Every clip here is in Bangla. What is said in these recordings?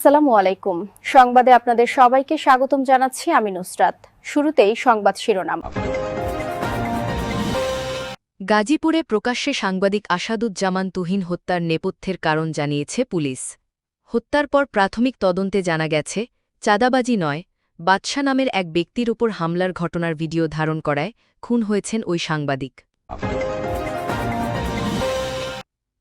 আসসালামু আলাইকুম। সংবাদে আপনাদের সবাইকে স্বাগতম জানাচ্ছি আমি নুসরাত। শুরুতেই সংবাদ শিরোনাম। গাজীপুরে প্রকাশ্যে সাংবাদিক আসাদুজ্জামান তুহিন হত্যার নেপথ্যের কারণ জানিয়েছে পুলিশ। হত্যার পর প্রাথমিক তদন্তে জানা গেছে, চাঁদাবাজি নয়, বাদশা নামের এক ব্যক্তির উপর হামলার ঘটনার ভিডিও ধারণ করায় খুন হয়েছেন ওই সাংবাদিক।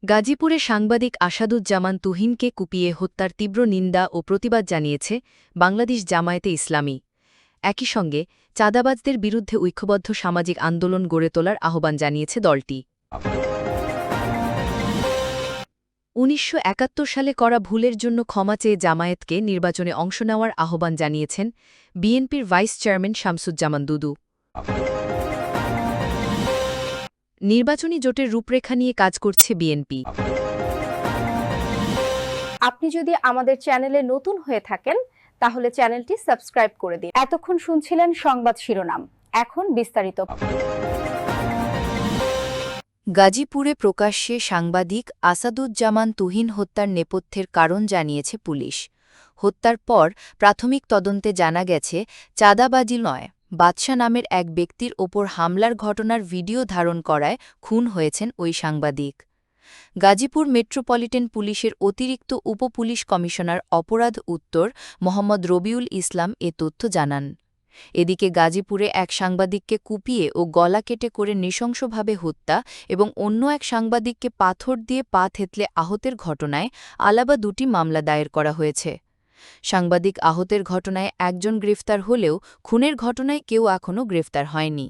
গাজীপুরে সাংবাদিক আসাদুজ্জামান তুহিনকে কুপিয়ে হত্যার তীব্র নিন্দা ও প্রতিবাদ জানিয়েছে বাংলাদেশ জামায়াতে ইসলামী। একই সঙ্গে চাঁদাবাজদের বিরুদ্ধে ঐক্যবদ্ধ সামাজিক আন্দোলন গড়ে তোলার আহ্বান জানিয়েছে দলটি। ১৯৭১ সালে করা ভুলের জন্য ক্ষমা চেয়ে জামায়াতকে নির্বাচনে অংশ নেওয়ার আহ্বান জানিয়েছেন বিএনপির ভাইস চেয়ারম্যান শামসুজ্জামান দুদু। নির্বাচনী জোটের রূপরেখা নিয়ে কাজ করছে বিএনপি। আপনি যদি আমাদের চ্যানেলে নতুন হয়ে থাকেন তাহলে চ্যানেলটি সাবস্ক্রাইব করে দিন। এতক্ষণ শুনছিলেন সংবাদ শিরোনাম, এখন বিস্তারিত। গাজীপুরে প্রকাশ্যে সাংবাদিক আসাদুজ্জামান তুহিন হত্যার নেপথ্যের কারণ জানিয়েছে পুলিশ। হত্যার পর প্রাথমিক তদন্তে জানা গেছে, চাঁদাবাজি নয়, বাদশা নামের এক ব্যক্তির ওপর হামলার ঘটনার ভিডিও ধারণ করায় খুন হয়েছেন ওই সাংবাদিক। গাজীপুর মেট্রোপলিটন পুলিশের অতিরিক্ত উপপুলিশ কমিশনার অপরাধ উত্তর মোহাম্মদ রবিউল ইসলাম এ তথ্য জানান। এদিকে গাজীপুরে এক সাংবাদিককে কুপিয়ে ও গলা কেটে করে নৃশংসভাবে হত্যা এবং অন্য এক সাংবাদিককে পাথর দিয়ে পা থেতলে আহতের ঘটনায় আলাদা দুটি মামলা দায়ের করা হয়েছে। সাংবাদিক আহতের ঘটনায় একজন গ্রেফতার হলেও খুনের ঘটনায় কেউ এখনও গ্রেফতার হয়নি।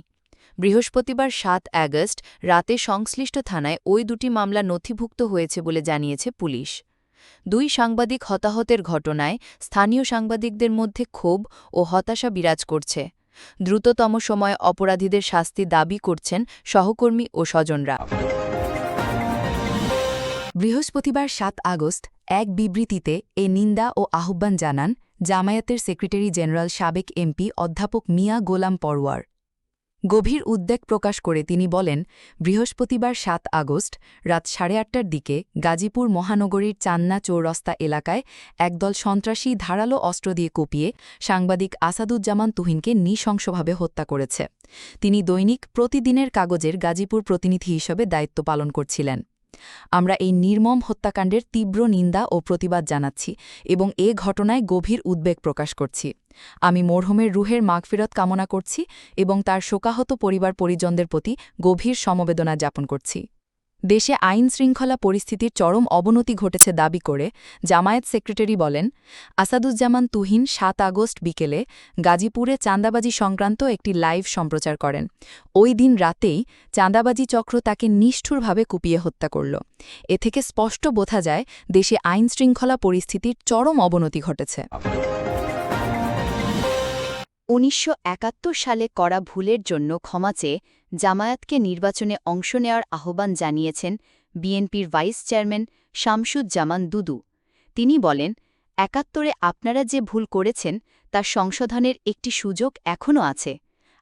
বৃহস্পতিবার ৭ আগস্ট রাতে সংশ্লিষ্ট থানায় ওই দুটি মামলা নথিভুক্ত হয়েছে বলে জানিয়েছে পুলিশ। দুই সাংবাদিক হতাহতের ঘটনায় স্থানীয় সাংবাদিকদের মধ্যে ক্ষোভ ও হতাশা বিরাজ করছে। দ্রুততম সময়ে অপরাধীদের শাস্তি দাবি করছেন সহকর্মী ও স্বজনরা। বৃহস্পতিবার ৭ আগস্ট এক বিবৃতিতে এ নিন্দা ও আহ্বান জানান জামায়াতের সেক্রেটারি জেনারেল সাবেক এমপি অধ্যাপক মিয়া গোলাম পরওয়ার। গভীর উদ্বেগ প্রকাশ করে তিনি বলেন, বৃহস্পতিবার ৭ আগস্ট রাত ৮:৩০টার দিকে গাজীপুর মহানগরীর চান্না চৌরাস্তা এলাকায় একদল সন্ত্রাসী ধারালো অস্ত্র দিয়ে কুপিয়ে সাংবাদিক আসাদুজ্জামান তুহিনকে নৃশংসভাবে হত্যা করেছে। তিনি দৈনিক প্রতিদিনের কাগজের গাজীপুর প্রতিনিধি হিসেবে দায়িত্ব পালন করছিলেন। আমরা এই নির্মম হত্যাকাণ্ডের তীব্র নিন্দা ও প্রতিবাদ জানাচ্ছি এবং এ ঘটনায় গভীর উদ্বেগ প্রকাশ করছি। আমি মরহুমের রুহের মাগফিরত কামনা করছি এবং তার শোকাহত পরিবার পরিজনদের প্রতি গভীর সমবেদনা জ্ঞাপন করছি। দেশে আইন-শৃঙ্খলা পরিস্থিতির চরম অবনতি ঘটেছে দাবি করে জামায়াত সেক্রেটারি বলেন, আসাদুজ্জামান তুহিন ৭ আগস্ট বিকেলে গাজীপুরে চাঁদাবাজি সংক্রান্ত একটি লাইভ সম্প্রচার করেন। ওই দিন রাতেই চাঁদাবাজি চক্র তাকে নিষ্ঠুরভাবে কুপিয়ে হত্যা করল। এ থেকে স্পষ্ট বোঝা যায় দেশে আইন-শৃঙ্খলা পরিস্থিতির চরম অবনতি ঘটেছে। ১৯৭১ সালে করা ভুলের জন্য ক্ষমা চেয়ে জামায়াতকে নির্বাচনে অংশ নেওয়ার আহ্বান জানিয়েছেন বিএনপির ভাইস চেয়ারম্যান শামসুজ্জামান দুদু। তিনি বলেন, ৭১-এ আপনারা যে ভুল করেছেন তার সংশোধনের একটি সুযোগ এখনও আছে।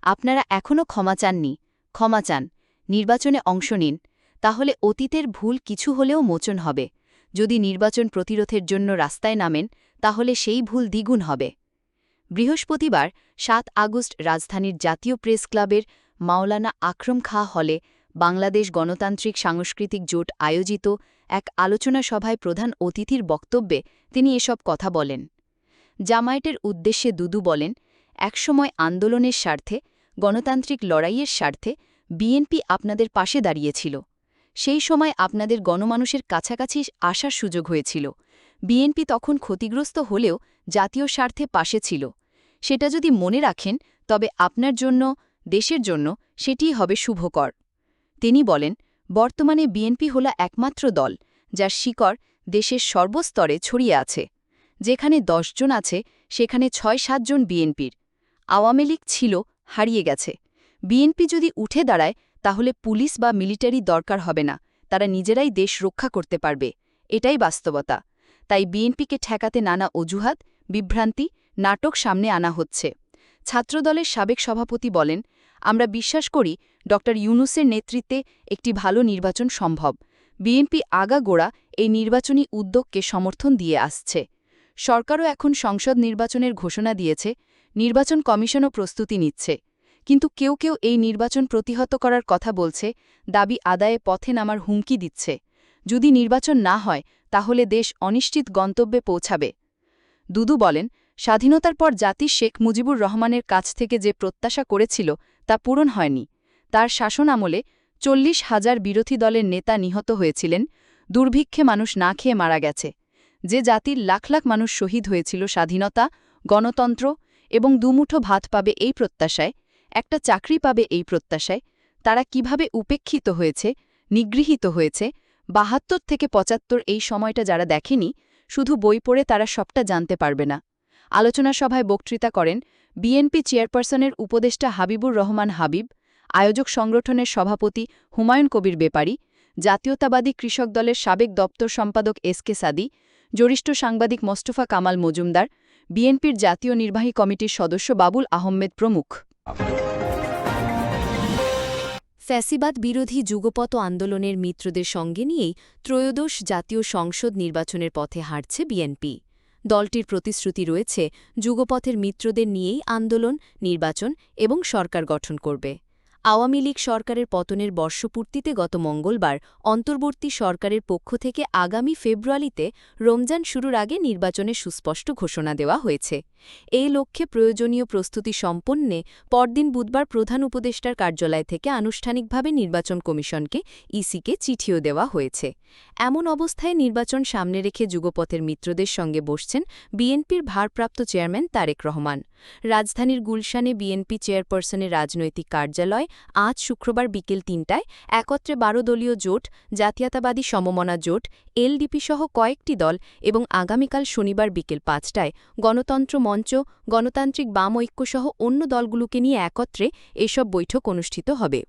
আপনারা এখনও ক্ষমা চাননি, ক্ষমা চান, নির্বাচনে অংশ নিন, তাহলে অতীতের ভুল কিছু হলেও মোচন হবে। যদি নির্বাচন প্রতিরোধের জন্য রাস্তায় নামেন তাহলে সেই ভুল দ্বিগুণ হবে। বৃহস্পতিবার ৭ আগস্ট রাজধানীর জাতীয় প্রেস ক্লাবের মাওলানা আকরম খাঁ হলে বাংলাদেশ গণতান্ত্রিক সাংস্কৃতিক জোট আয়োজিত এক আলোচনা সভায় প্রধান অতিথির বক্তব্যে তিনি এসব কথা বলেন। জামায়াতের উদ্দেশ্যে দুদু বলেন, একসময় আন্দোলনের স্বার্থে, গণতান্ত্রিক লড়াইয়ের স্বার্থে বিএনপি আপনাদের পাশে দাঁড়িয়েছিল। সেই সময় আপনাদের গণমানুষের কাছাকাছি আসার সুযোগ হয়েছিল। বিএনপি তখন ক্ষতিগ্রস্ত হলেও জাতীয় স্বার্থে পাশে ছিল। সেটা যদি মনে রাখেন তবে আপনার জন্য, দেশের জন্য সেটিই হবে শুভকর। তিনি বলেন, বর্তমানে বিএনপি হল একমাত্র দল যার শিকড় দেশের সর্বস্তরে ছড়িয়ে আছে। যেখানে ১০ জন আছে সেখানে ৬-৭ জন বিএনপির। আওয়ামী লীগ ছিল, হারিয়ে গেছে। বিএনপি যদি উঠে দাঁড়ায় তাহলে পুলিশ বা মিলিটারি দরকার হবে না, তারা নিজেরাই দেশ রক্ষা করতে পারবে। এটাই বাস্তবতা। তাই বিএনপিকে ঠেকাতে নানা অজুহাত, বিভ্রান্তি, নাটক সামনে আনা হচ্ছে। ছাত্রদলের সাবেক সভাপতি বলেন, আমরা বিশ্বাস করি ড ইউনূসের নেতৃত্বে একটি ভালো নির্বাচন সম্ভব। বিএনপি আগাগোড়া এই নির্বাচনী উদ্যোগকে সমর্থন দিয়ে আসছে। সরকারও এখন সংসদ নির্বাচনের ঘোষণা দিয়েছে, নির্বাচন কমিশনও প্রস্তুতি নিচ্ছে। কিন্তু কেউ কেউ এই নির্বাচন প্রতিহত করার কথা বলছে, দাবি আদায়ে পথে নামার হুমকি দিচ্ছে। যদি নির্বাচন না হয় তাহলে দেশ অনিশ্চিত গন্তব্যে পৌঁছাবে। দুদু বলেন, স্বাধীনতার পর জাতি শেখ মুজিবুর রহমানের কাছ থেকে যে প্রত্যাশা করেছিল তা পূরণ হয়নি। তার শাসন আমলে 40,000 বিরোধী দলের নেতা নিহত হয়েছিলেন, দুর্ভিক্ষে মানুষ না খেয়ে মারা গেছে। যে জাতির লাখ লাখ মানুষ শহীদ হয়েছিল স্বাধীনতা, গণতন্ত্র এবং দুমুঠো ভাত পাবে এই প্রত্যাশায়, একটা চাকরি পাবে এই প্রত্যাশায়, তারা কিভাবে উপেক্ষিত হয়েছে, নিগৃহীত হয়েছে, ৭২ থেকে ৭৫ এই সময়টা যারা দেখেনি, শুধু বই পড়ে তারা সবটা জানতে পারবে না। আলোচনা সভায় বক্তৃতা করেন বিএনপি চেয়ারপারসনের উপদেষ্টা হাবিবুর রহমান হাবিব, আয়োজক সংগঠনের সভাপতি হুমায়ুন কবির বেপারী, জাতীয়তাবাদী কৃষক দলের সাবেক দপ্তর সম্পাদক এসকে সাদি, জ্যেষ্ঠ সাংবাদিক মোস্তফা কামাল মজুমদার, বিএনপির জাতীয় নির্বাহী কমিটির সদস্য বাবুল আহমেদ প্রমুখ। ফ্যাসিবাদ বিরোধী যুগপৎ আন্দোলনের মিত্রদের সঙ্গে নিয়েই ত্রয়োদশ জাতীয় সংসদ নির্বাচনের পথে হাঁটছে বিএনপি। দলটির প্রতিশ্রুতি রয়েছে যুগপথের মিত্রদের নিয়েই আন্দোলন, নির্বাচন এবং সরকার গঠন করবে। আওয়ামী লীগ সরকারের পতনের বর্ষপূর্তিতে গত মঙ্গলবার অন্তর্বর্তী সরকারের পক্ষ থেকে আগামী ফেব্রুয়ারিতে রমজান শুরুর আগে নির্বাচনের সুস্পষ্ট ঘোষণা দেওয়া হয়েছে। এই লক্ষ্যে প্রয়োজনীয় প্রস্তুতি সম্পন্নে পরদিন বুধবার প্রধান উপদেষ্টার কার্যালয় থেকে আনুষ্ঠানিকভাবে নির্বাচন কমিশনকে ইসিকে চিঠিও দেওয়া হয়েছে। এমন অবস্থায় নির্বাচন সামনে রেখে যুগপথের মিত্রদের সঙ্গে বসছেন বিএনপির ভারপ্রাপ্ত চেয়ারম্যান তারেক রহমান। রাজধানীর গুলশানে বিএনপি চেয়ারপারসনের রাজনৈতিক কার্যালয় আজ শুক্রবার বিকেল ৩টায় একত্রে ১২ দলীয় জোট, জাতীয়তাবাদী সমমনা জোট, এলডিপি সহ কয়েকটি দল এবং আগামীকাল শনিবার বিকেল ৫টায় গণতন্ত্র মঞ্চ, গণতান্ত্রিক বাম ঐক্যসহ অন্য দলগুলোকে নিয়ে একত্রে এসব বৈঠক অনুষ্ঠিত হবে।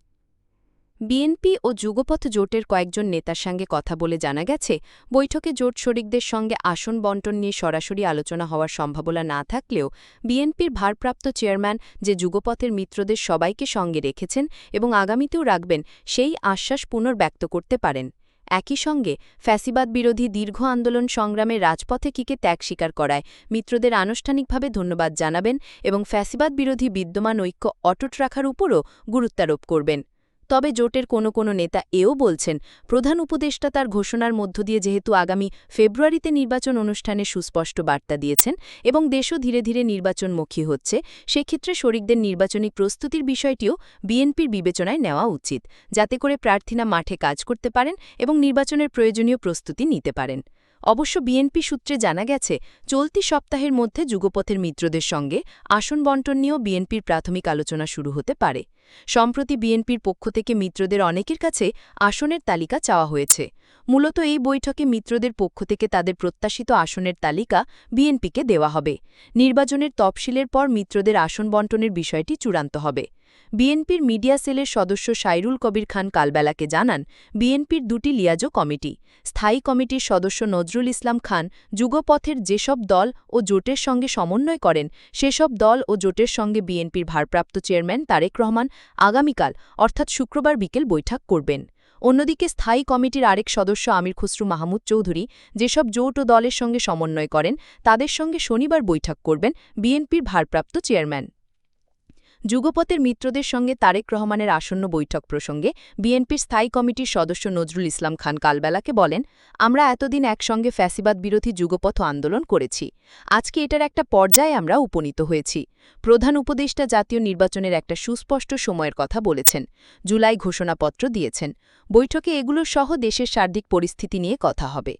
বিএনপি ও যুগপথ জোটের কয়েকজন নেতার সঙ্গে কথা বলে জানা গেছে, বৈঠকে জোট শরিকদের সঙ্গে আসন বণ্টন নিয়ে সরাসরি আলোচনা হওয়ার সম্ভাবনা না থাকলেও বিএনপির ভারপ্রাপ্ত চেয়ারম্যান যে যুগপথের মিত্রদের সবাইকে সঙ্গে রেখেছেন এবং আগামীতেও রাখবেন, সেই আশ্বাস পুনর্ব্যক্ত করতে পারেন। একই সঙ্গে ফ্যাসিবাদ বিরোধী দীর্ঘ আন্দোলন সংগ্রামে রাজপথে কিকে ত্যাগ স্বীকার করায় মিত্রদের আনুষ্ঠানিকভাবে ধন্যবাদ জানাবেন এবং ফ্যাসিবাদ বিরোধী বিদ্যমান ঐক্য অটুট রাখার উপরও গুরুত্বারোপ করবেন। তবে জোটের কোনো নেতা এও বলছেন, প্রধান উপদেষ্টা তার ঘোষণার মধ্য দিয়ে যেহেতু আগামী ফেব্রুয়ারিতে নির্বাচন অনুষ্ঠানে সুস্পষ্ট বার্তা দিয়েছেন এবং দেশও ধীরে ধীরে নির্বাচনমুখী হচ্ছে, সেক্ষেত্রে শরিকদের নির্বাচনী প্রস্তুতির বিষয়টিও বিএনপির বিবেচনায় নেওয়া উচিত, যাতে করে প্রার্থীরা মাঠে কাজ করতে পারেন এবং নির্বাচনের প্রয়োজনীয় প্রস্তুতি নিতে পারেন। অবশ্য বিএনপি সূত্রে জানা গেছে, চলতি সপ্তাহের মধ্যে যুগপথের মিত্রদের সঙ্গে আসন বণ্টন নিয়েও বিএনপির প্রাথমিক আলোচনা শুরু হতে পারে। সম্প্রতি বিএনপির পক্ষ থেকে মিত্রদের অনেকের কাছে আসনের তালিকা চাওয়া হয়েছে। মূলত এই বৈঠকে মিত্রদের পক্ষ থেকে তাদের প্রত্যাশিত আসনের তালিকা বিএনপিকে দেওয়া হবে। নির্বাচনের তফসিলের পর মিত্রদের আসন বণ্টনের বিষয়টি চূড়ান্ত হবে। বিএনপির মিডিয়া সেলের সদস্য সাইরুল কবির খান কালবেলাকে জানান, বিএনপির দুটি লিয়াজো কমিটি, স্থায়ী কমিটির সদস্য নজরুল ইসলাম খান যুগপথের যেসব দল ও জোটের সঙ্গে সমন্বয় করেন, সেসব দল ও জোটের সঙ্গে বিএনপির ভারপ্রাপ্ত চেয়ারম্যান তারেক রহমান আগামীকাল অর্থাৎ শুক্রবার বিকেল বৈঠক করবেন। অন্যদিকে স্থায়ী কমিটির আরেক সদস্য আমির খসরু মাহমুদ চৌধুরী যেসব জোট ও দলের সঙ্গে সমন্বয় করেন, তাদের সঙ্গে শনিবার বৈঠক করবেন বিএনপির ভারপ্রাপ্ত চেয়ারম্যান। যুগপথের মিত্রদের সঙ্গে তারেক রহমানের আসন্ন বৈঠক প্রসঙ্গে বিএনপির স্থায়ী কমিটির সদস্য নজরুল ইসলাম খান কালবেলাকে বলেন, আমরা এতদিন একসঙ্গে ফ্যাসিবাদ বিরোধী যুগপথ আন্দোলন করেছি, আজকে এটার একটা পর্যায়ে আমরা উপনীত হয়েছি। প্রধান উপদেষ্টা জাতীয় নির্বাচনের একটা সুস্পষ্ট সময়ের কথা বলেছেন, জুলাই ঘোষণাপত্র দিয়েছেন। বৈঠকে এগুলো সহ দেশের সার্বিক পরিস্থিতি নিয়ে কথা হবে।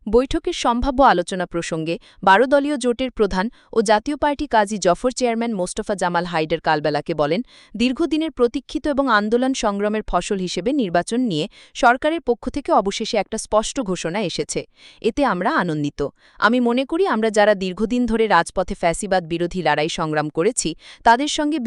বৈঠকের সম্ভাব্য আলোচনা প্রসঙ্গে ১২ দলীয় জোটের প্রধান ও জাতীয় পার্টি কাজী জফর চেয়ারম্যান মোস্তফা জামাল হায়দার কালবেলাকে বলেন, দীর্ঘদিনের প্রতীক্ষিত এবং আন্দোলন সংগ্রামের ফসল হিসেবে নির্বাচন নিয়ে সরকারের পক্ষ থেকে অবশেষে একটা স্পষ্ট ঘোষণা এসেছে। এতে আমরা আনন্দিত। আমি মনে করি আমরা যারা দীর্ঘদিন ধরে রাজপথে ফ্যাসিবাদ বিরোধী লড়াই সংগ্রাম করেছি, তাদের সঙ্গে